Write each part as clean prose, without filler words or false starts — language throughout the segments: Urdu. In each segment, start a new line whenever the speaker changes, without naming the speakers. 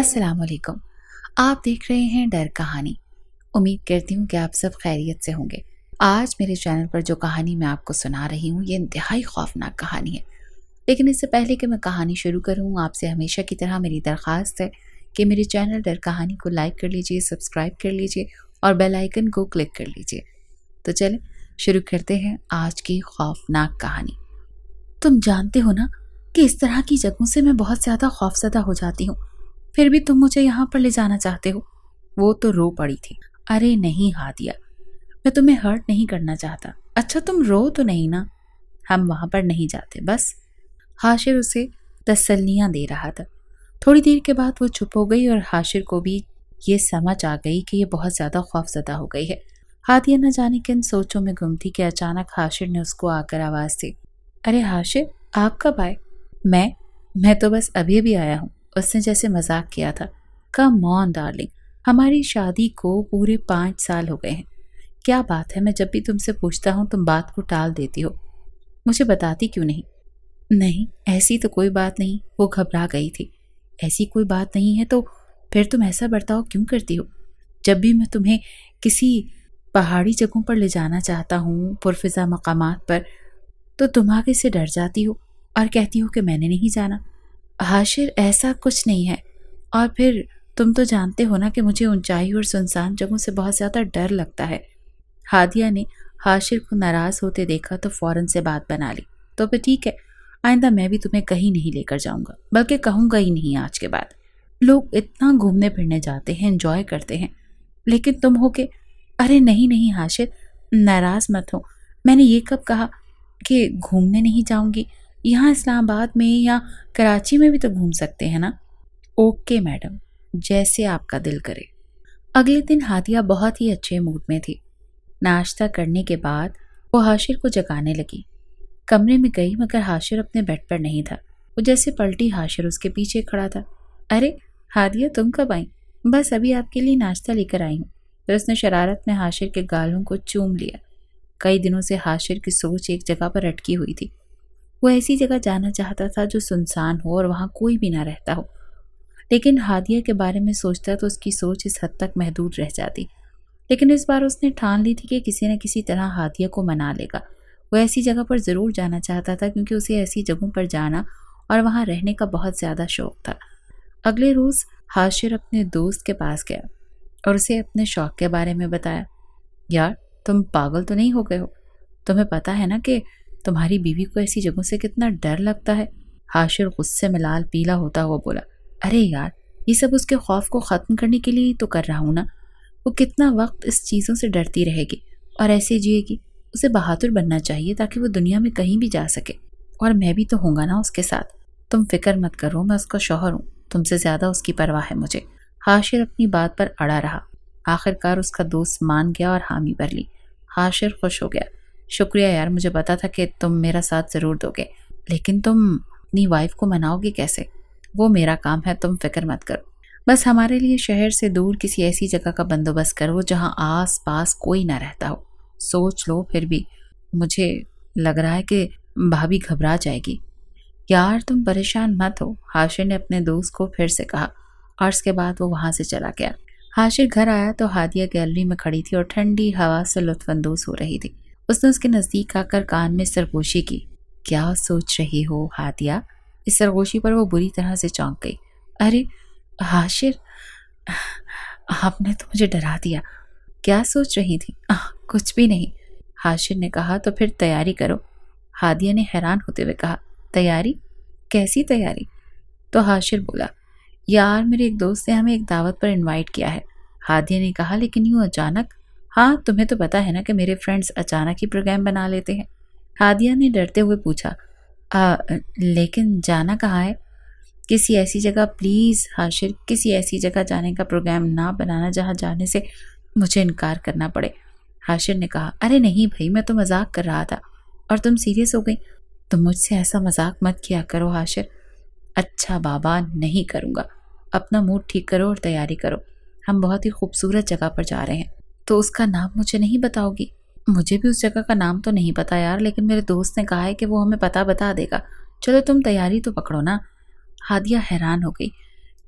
السلام علیکم۔ آپ دیکھ رہے ہیں ڈر کہانی۔ امید کرتی ہوں کہ آپ سب خیریت سے ہوں گے۔ آج میرے چینل پر جو کہانی میں آپ کو سنا رہی ہوں یہ انتہائی خوفناک کہانی ہے، لیکن اس سے پہلے کہ میں کہانی شروع کروں آپ سے ہمیشہ کی طرح میری درخواست ہے کہ میرے چینل ڈر کہانی کو لائک کر لیجئے، سبسکرائب کر لیجئے اور بیل آئیکن کو کلک کر لیجئے۔ تو چلیں شروع کرتے ہیں آج کی خوفناک کہانی۔ تم جانتے ہو نا کہ اس طرح کی جگہوں سے میں بہت زیادہ خوفزدہ ہو جاتی ہوں، پھر بھی تم مجھے یہاں پر لے جانا چاہتے ہو۔ وہ تو رو پڑی تھی۔ ارے نہیں ہادیہ، میں تمہیں ہرٹ نہیں کرنا چاہتا۔ اچھا تم رو تو نہیں نا؟ ہم وہاں پر نہیں جاتے بس۔ حاشر اسے تسلیاں دے رہا تھا۔ تھوڑی دیر کے بعد وہ چپ ہو گئی اور حاشر کو بھی یہ سمجھ آ گئی کہ یہ بہت زیادہ خوفزدہ ہو گئی ہے۔ ہادیہ نہ جانے کن سوچوں میں گم تھی کہ اچانک حاشر نے اس کو آ کر آواز دی۔ ارے حاشر، آپ کب آئے؟ میں تو بس ابھی بھی آیا ہوں۔ اس نے جیسے مذاق کیا تھا۔ کم آن ڈارلنگ، ہماری شادی کو پورے 5 سال ہو گئے ہیں۔ کیا بات ہے، میں جب بھی تم سے پوچھتا ہوں تم بات کو ٹال دیتی ہو۔ مجھے بتاتی کیوں نہیں؟ نہیں ایسی تو کوئی بات نہیں، وہ گھبرا گئی تھی۔ ایسی کوئی بات نہیں ہے تو پھر تم ایسا برتاؤ کیوں کرتی ہو؟ جب بھی میں تمہیں کسی پہاڑی جگہوں پر لے جانا چاہتا ہوں، پرفضا مقامات پر، تو تم آگے سے ڈر جاتی ہو اور کہتی ہو کہ میں نے نہیں جانا۔ حاشر ایسا کچھ نہیں ہے، اور پھر تم تو جانتے ہو نا کہ مجھے اونچائی اور سنسان جگہوں سے بہت زیادہ ڈر لگتا ہے۔ ہادیہ نے حاشر کو ناراض ہوتے دیکھا تو فوراً سے بات بنا لی۔ تو پھر ٹھیک ہے، آئندہ میں بھی تمہیں کہیں نہیں لے کر جاؤں گا، بلکہ کہوں گا ہی نہیں آج کے بعد۔ لوگ اتنا گھومنے پھرنے جاتے ہیں، انجوائے کرتے ہیں، لیکن تم ہو کہ ارے نہیں حاشر، ناراض مت ہو۔ میں نے یہ کب کہا کہ گھومنے نہیں جاؤں گی؟ یہاں اسلام آباد میں یا کراچی میں بھی تو گھوم سکتے ہیں نا۔ اوکے میڈم، جیسے آپ کا دل کرے۔ اگلے دن ہادیہ بہت ہی اچھے موڈ میں تھی۔ ناشتہ کرنے کے بعد وہ حاشر کو جگانے لگی۔ کمرے میں گئی مگر حاشر اپنے بیڈ پر نہیں تھا۔ وہ جیسے پلٹی حاشر اس کے پیچھے کھڑا تھا۔ ارے ہادیہ، تم کب آئیں؟ بس ابھی آپ کے لیے ناشتہ لے کر آئی ہوں۔ پھر اس نے شرارت میں حاشر کے گالوں کو چوم لیا۔ کئی دنوں سے حاشر کی سوچ ایک جگہ پر اٹکی ہوئی تھی۔ وہ ایسی جگہ جانا چاہتا تھا جو سنسان ہو اور وہاں کوئی بھی نہ رہتا ہو، لیکن ہادیہ کے بارے میں سوچتا تو اس کی سوچ اس حد تک محدود رہ جاتی۔ لیکن اس بار اس نے ٹھان لی تھی کہ کسی نہ کسی طرح ہادیہ کو منا لے گا۔ وہ ایسی جگہ پر ضرور جانا چاہتا تھا کیونکہ اسے ایسی جگہوں پر جانا اور وہاں رہنے کا بہت زیادہ شوق تھا۔ اگلے روز حاشر اپنے دوست کے پاس گیا اور اسے اپنے شوق کے بارے میں بتایا۔ یار تم پاگل تو نہیں ہو گئے ہو؟ تمہیں پتا ہے نا کہ تمہاری بیوی کو ایسی جگہوں سے کتنا ڈر لگتا ہے؟ حاشر غصے میں لال پیلا ہوتا ہوا بولا۔ ارے یار، یہ سب اس کے خوف کو ختم کرنے کے لیے تو کر رہا ہوں نا۔ وہ کتنا وقت اس چیزوں سے ڈرتی رہے گی اور ایسے جیے گی؟ اسے بہادر بننا چاہیے تاکہ وہ دنیا میں کہیں بھی جا سکے، اور میں بھی تو ہوں گا نا اس کے ساتھ۔ تم فکر مت کرو، میں اس کا شوہر ہوں، تم سے زیادہ اس کی پرواہ ہے مجھے۔ حاشر اپنی بات پر اڑا رہا۔ آخر کار اس کا دوست مان گیا اور حامی بھر لی۔ حاشر خوش ہو گیا۔ شکریہ یار، مجھے پتا تھا کہ تم میرا ساتھ ضرور دو گے، لیکن تم اپنی وائف کو مناؤ گے کیسے؟ وہ میرا کام ہے، تم فکر مت کرو۔ بس ہمارے لیے شہر سے دور کسی ایسی جگہ کا بندوبست کرو جہاں آس پاس کوئی نہ رہتا ہو۔ سوچ لو، پھر بھی مجھے لگ رہا ہے کہ بھابھی گھبرا جائے گی۔ یار تم پریشان مت ہو، حاشر نے اپنے دوست کو پھر سے کہا، اور اس کے بعد وہ وہاں سے چلا گیا۔ حاشر گھر آیا تو ہادیہ گیلری میں کھڑی تھی اور ٹھنڈی ہوا سے لطف اندوز ہو رہی تھی۔ اس نے اس کے نزدیک آ کر کان میں سرگوشی کی۔ کیا سوچ رہی ہو ہادیہ؟ اس سرگوشی پر وہ بری طرح سے چونک گئی۔ ارے حاشر، آپ نے تو مجھے ڈرا دیا۔ کیا سوچ رہی تھی؟ کچھ بھی نہیں، حاشر نے کہا۔ تو پھر تیاری کرو، ہادیہ نے حیران ہوتے ہوئے کہا۔ تیاری؟ کیسی تیاری؟ تو حاشر بولا، یار میرے ایک دوست نے ہمیں ایک دعوت پر انوائٹ کیا ہے۔ ہادیہ نے کہا، لیکن یوں اچانک؟ ہاں تمہیں تو پتا ہے نا کہ میرے فرینڈز اچانک ہی پروگرام بنا لیتے ہیں۔ ہادیہ نے ڈرتے ہوئے پوچھا، لیکن جانا کہاں ہے؟ کسی ایسی جگہ پلیز حاشر، کسی ایسی جگہ جانے کا پروگرام نہ بنانا جہاں جانے سے مجھے انکار کرنا پڑے۔ حاشر نے کہا، ارے نہیں بھائی، میں تو مذاق کر رہا تھا اور تم سیریس ہو گئی۔ تم مجھ سے ایسا مذاق مت کیا کرو حاشر۔ اچھا بابا، نہیں کروں گا۔ اپنا موڈ ٹھیک کرو اور تیاری کرو، ہم بہت ہی خوبصورت جگہ پر جا رہے ہیں۔ تو اس کا نام مجھے نہیں بتاؤ گی؟ مجھے بھی اس جگہ کا نام تو نہیں پتا یار، لیکن میرے دوست نے کہا ہے کہ وہ ہمیں پتہ بتا دے گا۔ چلو تم تیاری تو پکڑو نا۔ ہادیہ حیران ہو گئی۔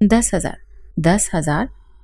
10,000। 10,000?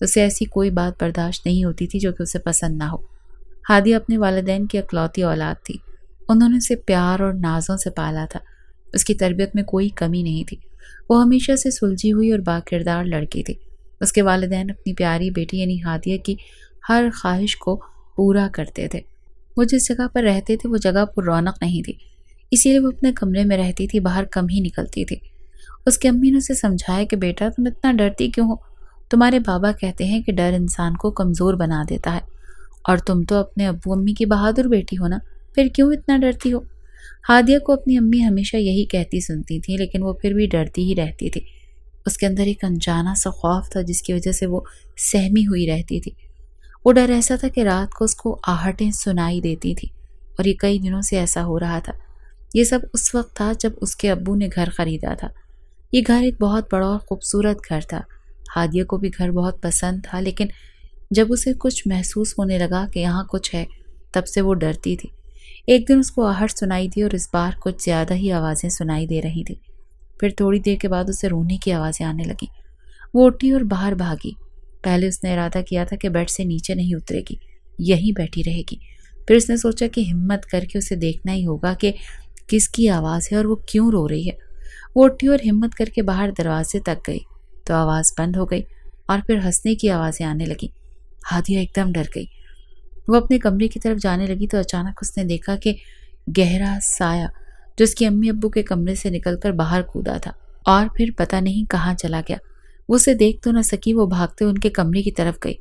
اسے ایسی کوئی بات برداشت نہیں ہوتی تھی جو کہ اسے پسند نہ ہو۔ ہادیہ اپنے والدین کی اکلوتی اولاد تھی۔ انہوں نے اسے پیار اور نازوں سے پالا تھا۔ اس کی تربیت میں کوئی کمی نہیں تھی۔ وہ ہمیشہ سے سلجھی ہوئی اور باکردار لڑکی تھی۔ اس کے والدین اپنی پیاری بیٹی یعنی ہادیہ کی ہر خواہش کو پورا کرتے تھے۔ وہ جس جگہ پر رہتے تھے وہ جگہ پر رونق نہیں تھی، اسی لیے وہ اپنے کمرے میں رہتی تھی، باہر کم ہی نکلتی تھی۔ اس کی امی نے اسے سمجھایا کہ بیٹا تم اتنا ڈرتی کیوں ہو؟ تمہارے بابا کہتے ہیں کہ ڈر انسان کو کمزور بنا دیتا ہے، اور تم تو اپنے ابو امی کی بہادر بیٹی ہو نا، پھر کیوں اتنا ڈرتی ہو؟ ہادیہ کو اپنی امی ہمیشہ یہی کہتی سنتی تھی، لیکن وہ پھر بھی ڈرتی ہی رہتی تھی۔ اس کے اندر ایک انجانا سا خوف تھا جس کی وجہ سے وہ سہمی ہوئی رہتی تھی۔ وہ ڈر ایسا تھا کہ رات کو اس کو آہٹیں سنائی دیتی تھی، اور یہ کئی دنوں سے ایسا ہو رہا تھا۔ یہ سب اس وقت تھا جب اس کے ابو نے گھر خریدا تھا۔ یہ گھر ایک بہت بڑا اور خوبصورت گھر تھا۔ ہادیہ کو بھی گھر بہت پسند تھا، لیکن جب اسے کچھ محسوس ہونے لگا کہ یہاں کچھ ہے، تب سے وہ ڈرتی تھی۔ ایک دن اس کو آہٹ سنائی دی، اور اس بار کچھ زیادہ ہی آوازیں سنائی دے رہی تھی۔ پھر تھوڑی دیر کے بعد اسے رونے کی آوازیں آنے لگیں۔ وہ اٹھی اور باہر بھاگی۔ پہلے اس نے ارادہ کیا تھا کہ بیڈ سے نیچے نہیں اترے گی، یہیں بیٹھی رہے گی۔ پھر اس نے سوچا کہ ہمت کر کے اسے دیکھنا ہی ہوگا کہ کس کی آواز ہے اور وہ کیوں رو رہی ہے۔ وہ اٹھی اور ہمت کر کے باہر دروازے تک گئی تو آواز بند ہو گئی، اور پھر ہنسنے کی آوازیں آنے لگیں۔ ہادیہ ایک دم ڈر گئی۔ وہ اپنے کمرے کی طرف جانے لگی تو اچانک اس نے دیکھا کہ گہرا سایہ جو اس کی امی ابو کے کمرے سے نکل کر باہر کودا تھا، اور پھر پتہ نہیں کہاں چلا گیا۔ وہ اسے دیکھ تو نہ سکی، وہ بھاگتے ان کے کمرے کی طرف گئی۔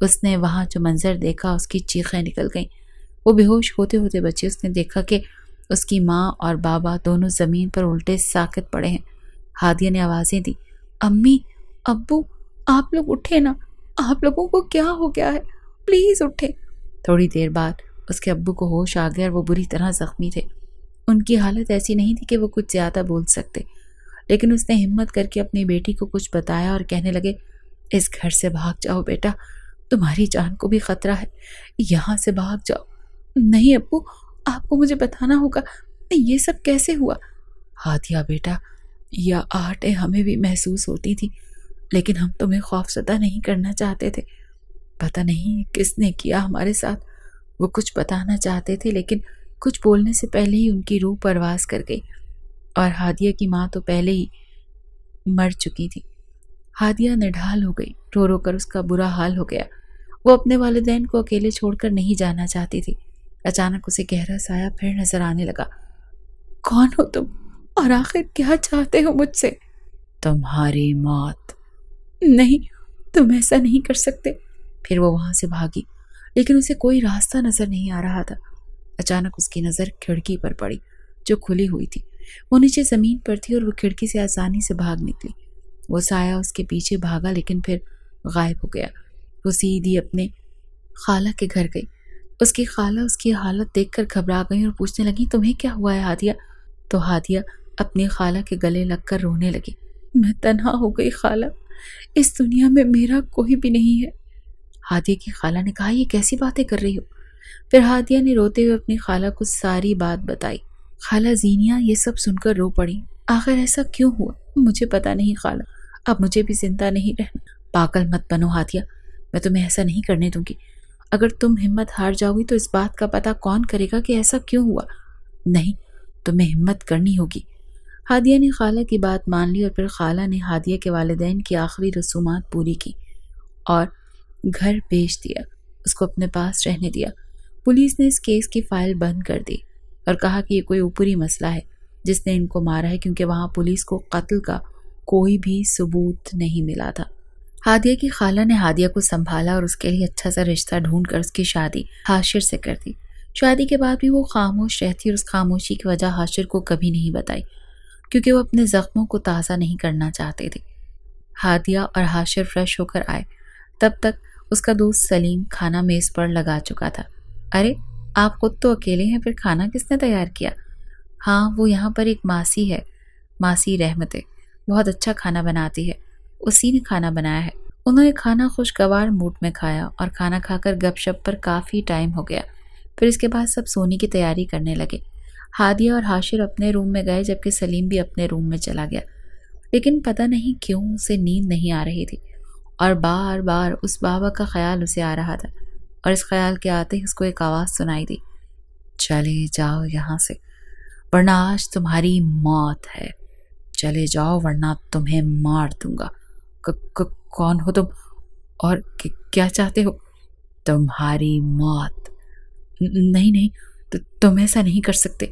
اس نے وہاں جو منظر دیکھا اس کی چیخیں نکل گئیں۔ وہ بے ہوش ہوتے ہوتے بچی۔ اس نے دیکھا کہ اس کی ماں اور بابا دونوں زمین پر الٹے ساکت پڑے ہیں۔ ہادیہ نے آوازیں دی، امی، ابو، آپ لوگ اٹھے نا، آپ لوگوں کو کیا ہو گیا ہے؟ پلیز اٹھے۔ تھوڑی دیر بعد اس کے ابو کو ہوش آ گیا اور وہ بری طرح زخمی تھے۔ ان کی حالت ایسی نہیں تھی کہ وہ کچھ زیادہ بول سکتے، لیکن اس نے ہمت کر کے اپنی بیٹی کو کچھ بتایا اور کہنے لگے، اس گھر سے بھاگ جاؤ بیٹا، تمہاری جان کو بھی خطرہ ہے، یہاں سے بھاگ جاؤ۔ نہیں ابو، آپ کو مجھے بتانا ہوگا، یہ سب کیسے ہوا؟ ہادیہ بیٹا، یہ آہٹیں ہمیں بھی محسوس ہوتی تھی، لیکن ہم تمہیں خوفزدہ نہیں کرنا چاہتے تھے۔ پتہ نہیں کس نے کیا ہمارے ساتھ۔ وہ کچھ بتانا چاہتے تھے، لیکن کچھ بولنے سے پہلے ہی ان کی روح پرواز کر گئی، اور ہادیہ کی ماں تو پہلے ہی مر چکی تھی۔ ہادیہ نڈھال ہو گئی، رو رو کر اس کا برا حال ہو گیا۔ وہ اپنے والدین کو اکیلے چھوڑ کر نہیں جانا چاہتی تھی۔ اچانک اسے گہرا سایہ پھر نظر آنے لگا۔ کون ہو تم، اور آخر کیا چاہتے ہو مجھ سے؟ تمہاری موت۔ نہیں، تم ایسا نہیں کر سکتے۔ پھر وہ وہاں سے بھاگی، لیکن اسے کوئی راستہ نظر نہیں آ رہا تھا۔ اچانک اس کی نظر کھڑکی پر پڑی جو کھلی ہوئی تھی۔ وہ نیچے زمین پر تھی اور وہ کھڑکی سے آسانی سے بھاگ نکلی۔ وہ سایہ اس کے پیچھے بھاگا، لیکن پھر غائب ہو گیا۔ وہ سیدھی اپنے خالہ کے گھر گئی۔ اس کی خالہ اس کی حالت دیکھ کر گھبرا گئی اور پوچھنے لگی، تمہیں کیا ہوا ہے ہادیہ؟ تو ہادیہ اپنی خالہ کے گلے لگ کر رونے لگی۔ میں تنہا ہو گئی خالہ، اس دنیا میں میرا کوئی بھی نہیں ہے۔ ہادیہ کی خالہ نے کہا، یہ کیسی باتیں کر رہی ہو؟ پھر ہادیہ نے روتے ہوئے اپنی خالہ کو ساری بات بتائی۔ خالہ زینیا یہ سب سن کر رو پڑی۔ آخر ایسا کیوں ہوا؟ مجھے پتا نہیں خالہ، اب مجھے بھی زندہ نہیں رہنا۔ پاگل مت بنو ہادیہ، میں تمہیں ایسا نہیں کرنے دوں گی۔ اگر تم ہمت ہار جاؤ گی تو اس بات کا پتہ کون کرے گا کہ ایسا کیوں ہوا؟ نہیں، تمہیں ہمت کرنی ہوگی۔ ہادیہ نے خالہ کی بات مان لی، اور پھر خالہ نے ہادیہ کے والدین کی آخری رسومات پوری کی اور گھر بیچ دیا، اس کو اپنے پاس رہنے دیا۔ پولیس نے اس کیس کی فائل بند کر دی اور کہا کہ یہ کوئی اوپری مسئلہ ہے جس نے ان کو مارا ہے، کیونکہ وہاں پولیس کو قتل کا کوئی بھی ثبوت نہیں ملا تھا۔ ہادیہ کی خالہ نے ہادیہ کو سنبھالا اور اس کے لیے اچھا سا رشتہ ڈھونڈ کر اس کی شادی حاشر سے کر دی۔ شادی کے بعد بھی وہ خاموش رہتی اور اس خاموشی کی وجہ حاشر کو کبھی نہیں بتائی، کیونکہ وہ اپنے زخموں کو تازہ نہیں کرنا چاہتے تھے۔ ہادیہ اور حاشر فریش ہو کر آئے، تب تک اس کا دوست سلیم کھانا میز پر لگا چکا تھا۔ ارے آپ خود تو اکیلے ہیں، پھر کھانا کس نے تیار کیا؟ ہاں، وہ یہاں پر ایک ماسی ہے، ماسی رحمتیں، بہت اچھا کھانا بناتی ہے، اسی نے کھانا بنایا ہے۔ انہوں نے کھانا خوشگوار موڈ میں کھایا اور کھانا کھا کر گپ شپ پر کافی ٹائم ہو گیا۔ پھر اس کے بعد سب سونے کی تیاری کرنے لگے۔ ہادیہ اور حاشر اپنے روم میں گئے، جبکہ سلیم بھی اپنے روم میں چلا گیا، لیکن پتہ نہیں کیوں اسے نیند نہیں آ رہی تھی اور بار بار اس بابا کا خیال اسے آ رہا تھا، اور اس خیال کے آتے ہی اس کو ایک آواز سنائی دی، چلے جاؤ یہاں سے ورنہ آج تمہاری موت ہے، چلے جاؤ ورنہ تمہیں مار دوں گا۔ کون ہو تم اور کیا چاہتے ہو؟ تمہاری موت۔ نہیں نہیں، تم ایسا نہیں کر سکتے۔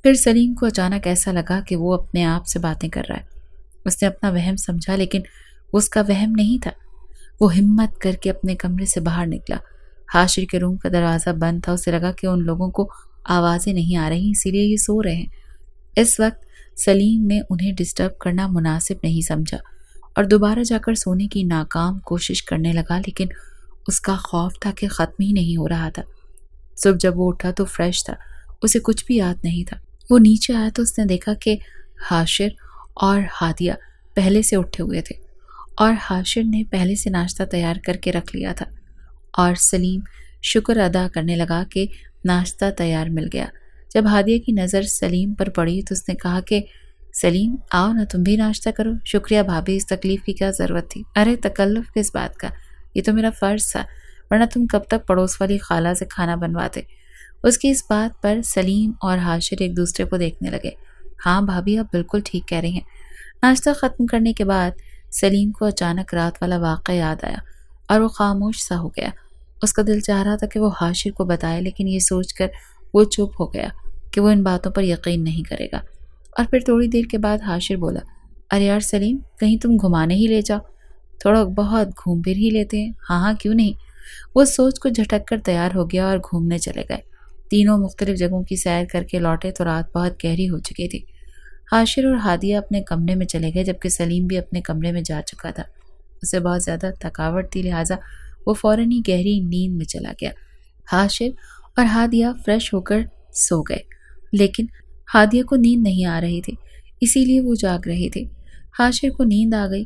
پھر سلیم کو اچانک ایسا لگا کہ وہ اپنے آپ سے باتیں کر رہا ہے۔ اس نے اپنا وہم سمجھا، لیکن وہ اس کا وہم نہیں تھا۔ وہ ہمت کر کے اپنے کمرے سے باہر نکلا۔ حاشر کے روم کا دروازہ بند تھا۔ اسے لگا کہ ان لوگوں کو آوازیں نہیں آ رہی، اسی لیے یہ سو رہے ہیں۔ اس وقت سلیم نے انہیں ڈسٹرب کرنا مناسب نہیں سمجھا اور دوبارہ جا کر سونے کی ناکام کوشش کرنے لگا، لیکن اس کا خوف تھا کہ ختم ہی نہیں ہو رہا تھا۔ صبح جب وہ اٹھا تو فریش تھا، اسے کچھ بھی یاد نہیں تھا۔ وہ نیچے آیا تو اس نے دیکھا کہ حاشر اور ہادیہ پہلے سے اٹھے ہوئے تھے، اور حاشر نے پہلے سے ناشتہ تیار کر کے رکھ لیا تھا، اور سلیم شکر ادا کرنے لگا کہ ناشتہ تیار مل گیا۔ جب ہادیہ کی نظر سلیم پر پڑی تو اس نے کہا کہ سلیم آؤ نا، تم بھی ناشتہ کرو۔ شکریہ بھابھی، اس تکلیف کی کیا ضرورت تھی؟ ارے تکلف کس بات کا، یہ تو میرا فرض تھا، ورنہ تم کب تک پڑوس والی خالہ سے کھانا بنواتے۔ اس کی اس بات پر سلیم اور حاشر ایک دوسرے کو دیکھنے لگے۔ ہاں بھابھی، آپ بالکل ٹھیک کہہ رہی ہیں۔ ناشتہ ختم کرنے کے بعد سلیم کو اچانک رات والا واقعہ یاد آیا اور وہ خاموش سا ہو گیا۔ اس کا دل چاہ رہا تھا کہ وہ حاشر کو بتائے، لیکن یہ سوچ کر وہ چپ ہو گیا کہ وہ ان باتوں پر یقین نہیں کرے گا۔ اور پھر تھوڑی دیر کے بعد حاشر بولا، ارے یار سلیم، کہیں تم گھمانے ہی لے جاؤ، تھوڑا بہت گھوم پھر ہی لیتے ہیں۔ ہاں ہاں کیوں نہیں۔ وہ سوچ کو جھٹک کر تیار ہو گیا اور گھومنے چلے گئے۔ تینوں مختلف جگہوں کی سیر کر کے لوٹے تو رات بہت گہری ہو چکی تھی۔ حاشر اور ہادیہ اپنے کمرے میں چلے گئے، جبکہ سلیم بھی اپنے کمرے میں جا چکا تھا۔ اسے بہت زیادہ تھکاوٹ تھی، لہٰذا وہ فوراً ہی گہری نیند میں چلا گیا۔ حاشر اور ہادیہ فریش ہو کر سو گئے، لیکن ہادیہ کو نیند نہیں آ رہی تھی، اسی لیے وہ جاگ رہی تھی۔ حاشر کو نیند آ گئی۔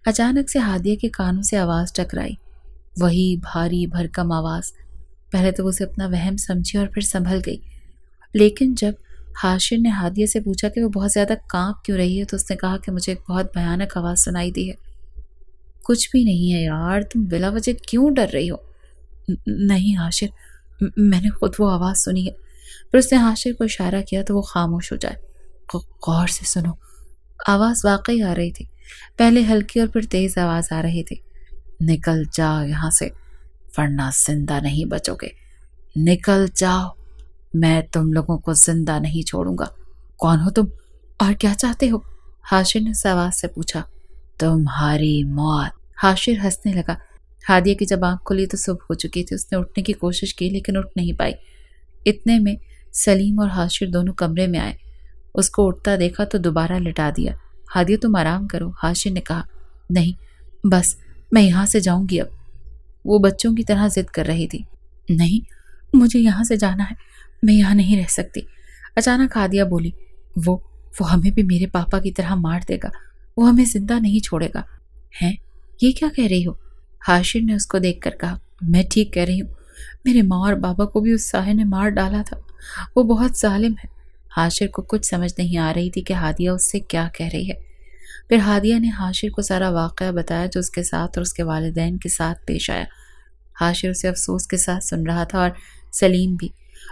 اچانک سے ہادیہ کے کانوں سے آواز ٹکرائی، وہی بھاری بھرکم آواز۔ پہلے تو اسے اپنا وہم سمجھی اور پھر سنبھل گئی، لیکن جب حاشر نے ہادیہ سے پوچھا کہ وہ بہت زیادہ کانپ کیوں رہی ہے تو اس نے کہا کہ مجھے ایک بہت بھیانک آواز سنائی دی ہے۔ کچھ بھی نہیں ہے یار، تم بلا وجہ کیوں ڈر رہی ہو؟ نہیں حاشر، میں نے خود وہ آواز سنی ہے۔ پھر اس نے حاشر کو اشارہ کیا تو وہ خاموش ہو جائے۔ غور سے سنو۔ آواز واقعی آ رہی تھی، پہلے ہلکی اور پھر تیز آواز آ رہی تھی، نکل جاؤ یہاں سے ورنہ زندہ نہیں بچو گے، نکل جاؤ، میں تم لوگوں کو زندہ نہیں چھوڑوں گا۔ کون ہو تم اور کیا چاہتے ہو؟ حاشر نے اس آواز سے پوچھا۔ تمہاری موت۔ حاشر ہنسنے لگا۔ ہادیہ کی جب آنکھ کھلی تو صبح ہو چکی تھی۔ اس نے اٹھنے کی کوشش کی لیکن اٹھ نہیں پائی۔ اتنے میں سلیم اور حاشر دونوں کمرے میں آئے۔ اس کو اٹھتا دیکھا تو دوبارہ لٹا دیا۔ ہادیہ تم آرام کرو، حاشر نے کہا۔ نہیں بس میں یہاں سے جاؤں گی اب۔ وہ بچوں کی طرح ضد کر رہی تھی۔ نہیں مجھے یہاں سے جانا ہے، میں یہاں نہیں رہ سکتی۔ اچانک ہادیہ بولی، وہ ہمیں بھی میرے پاپا کی طرح مار دے گا، وہ ہمیں زندہ نہیں چھوڑے گا۔ ہیں یہ کیا کہہ رہی ہو؟ حاشر نے اس کو دیکھ کر کہا۔ میں ٹھیک کہہ رہی ہوں، میرے ماں اور بابا کو بھی اس ساحر نے مار ڈالا تھا، وہ بہت ظالم ہے۔ حاشر کو کچھ سمجھ نہیں آ رہی تھی کہ ہادیہ اس سے کیا کہہ رہی ہے۔ پھر ہادیہ نے حاشر کو سارا واقعہ بتایا جو اس کے ساتھ اور اس کے والدین کے ساتھ پیش آیا۔ حاشر اسے افسوس کے ساتھ سن رہا تھا اور سلیم بھی،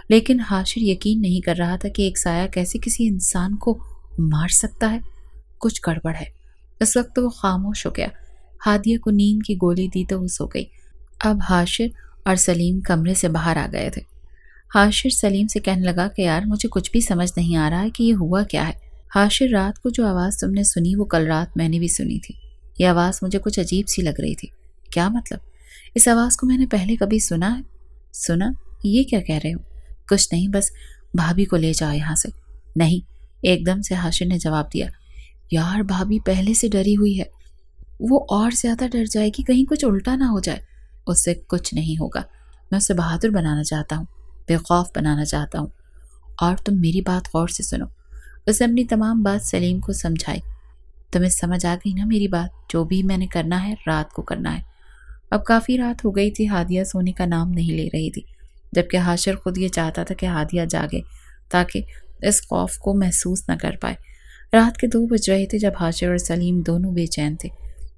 لیکن حاشر یقین نہیں کر رہا تھا کہ ایک سایہ کیسے کسی انسان کو مار سکتا ہے۔ کچھ گڑبڑ ہے۔ اس وقت وہ خاموش ہو گیا۔ ہادیہ کو نیند کی گولی دی تو وہ سو گئی۔ اب حاشر اور سلیم کمرے سے باہر آ گئے تھے۔ حاشر سلیم سے کہنے لگا کہ یار مجھے کچھ بھی سمجھ نہیں آ رہا ہے کہ یہ ہوا کیا ہے۔ حاشر رات کو جو آواز تم نے سنی وہ کل رات میں نے بھی سنی تھی۔ یہ آواز مجھے کچھ عجیب سی لگ رہی تھی۔ کیا مطلب؟ اس آواز کو میں نے پہلے کبھی سنا ہے؟ سنا؟ یہ کیا کہہ رہے ہو؟ کچھ نہیں، بس بھابھی کو لے جاؤ یہاں سے۔ نہیں، ایک دم سے حاشر نے جواب دیا۔ یار بھابھی پہلے سے ڈری ہوئی ہے، وہ اور زیادہ ڈر جائے گی، کہیں کچھ الٹا نہ ہو جائے۔ اس سے کچھ نہیں ہوگا، میں اسے بہادر بنانا چاہتا ہوں، بے خوف بنانا چاہتا ہوں۔ اور تم میری بات غور سے سنو۔ اس نے اپنی تمام بات سلیم کو سمجھائی۔ تمہیں سمجھ آ گئی نا میری بات؟ جو بھی میں نے کرنا ہے رات کو کرنا ہے۔ اب کافی رات ہو گئی تھی، ہادیہ سونے کا نام نہیں لے رہی تھی، جبکہ حاشر خود یہ چاہتا تھا کہ ہادیہ جاگے تاکہ اس خوف کو محسوس نہ کر پائے۔ رات کے 2 بج رہے تھے جب حاشر اور سلیم دونوں بے چین تھے۔